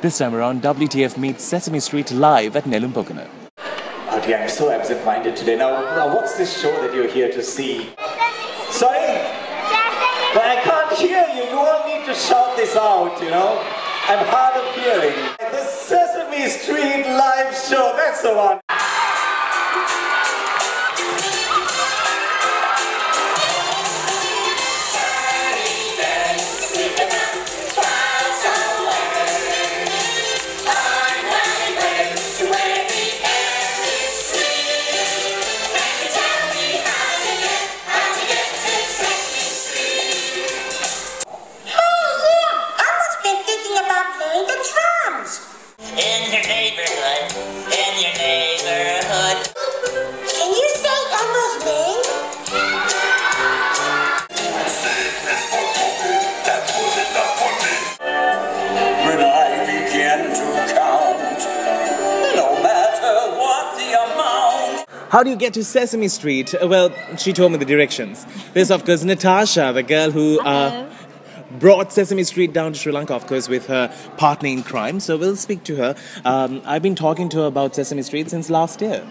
This time around, WTF meets Sesame Street live at Nelum, Pokuna. Oh dear, I'm so absent-minded today. Now, what's this show that you're here to see? Sorry? But I can't hear you. You all need to shout this out, you know. I'm hard of hearing. The Sesame Street live show, that's the one. How do you get to Sesame Street? Well, she told me the directions. There's, of course, Natasha, the girl who brought Sesame Street down to Sri Lanka, of course, with her partner in crime. So we'll speak to her. I've been talking to her about Sesame Street since last year.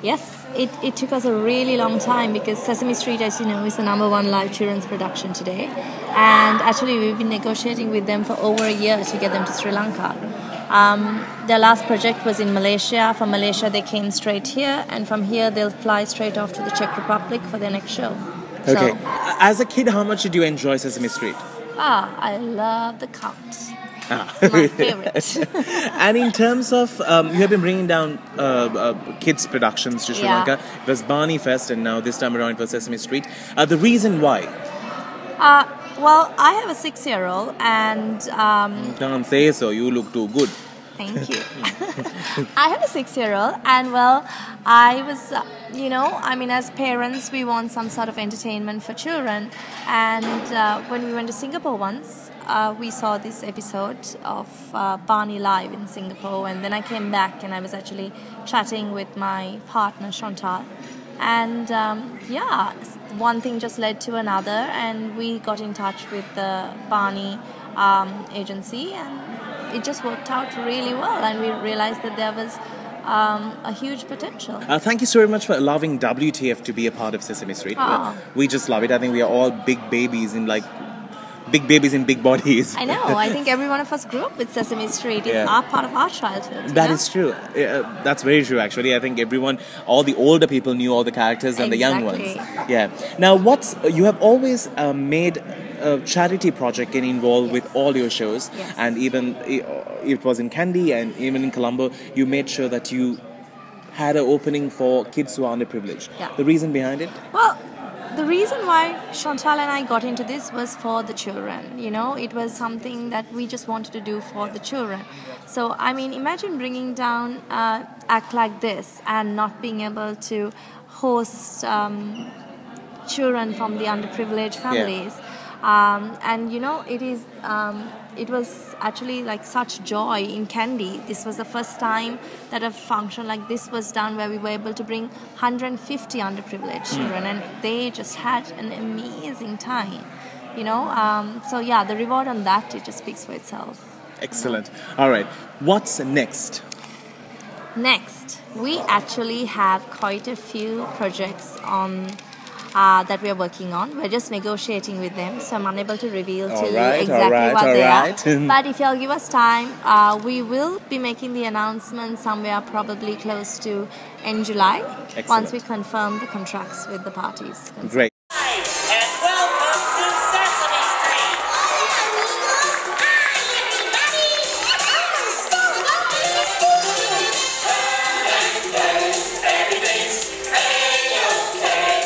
Yes, it took us a really long time because Sesame Street, as you know, is the #1 live children's production today. And actually, we've been negotiating with them for over a year to get them to Sri Lanka. Their last project was in Malaysia. From Malaysia, they came straight here, and from here, they'll fly straight off to the Czech Republic for their next show. Okay. As a kid, how much did you enjoy Sesame Street? I love the Count. My favorite. And in terms of, you have been bringing down kids' productions to Sri Lanka. It was Barney Fest, and now this time around it was Sesame Street. The reason why? Well, I have a 6-year-old, and can't say so. You look too good. Thank you. I have a 6-year-old, and well, I was, as parents, we want some sort of entertainment for children. And when we went to Singapore once, we saw this episode of Barney live in Singapore, and then I came back and I was actually chatting with my partner Chantal. And one thing just led to another, and we got in touch with the Barney agency, and it just worked out really well, and we realized that there was a huge potential. Thank you so very much for allowing WTF to be a part of Sesame Street. We just love it. I think we are all big babies in big bodies. I know. I think every one of us grew up with Sesame Street. It's part of our childhood. That is true. That's very true, actually. I think all the older people knew all the characters and the young ones. Yeah. Now, you have always made a charity project getting involved with all your shows. Yes. And even it was in Kandy and even in Colombo, you made sure that you had an opening for kids who are underprivileged. Yeah. The reason behind it? Well, the reason why Chantal and I got into this was for the children. It was something that we just wanted to do for the children. So, imagine bringing down act like this and not being able to host children from the underprivileged families. It was actually like such joy in Kandy. This was the first time that a function like this was done, where we were able to bring 150 underprivileged children, and they just had an amazing time. The reward on that, it just speaks for itself. Excellent. All right. What's next? Next, we actually have quite a few projects on that we are working on. We're just negotiating with them, so I'm unable to reveal to you exactly what they are. But if you'll give us time, we will be making the announcement somewhere probably close to end July. Excellent. Once we confirm the contracts with the parties. Great. And welcome to Sesame Street.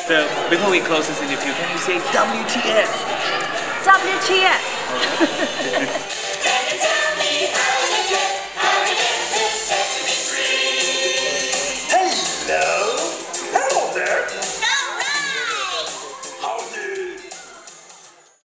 So, before we close this interview, can you say WTF? WTF!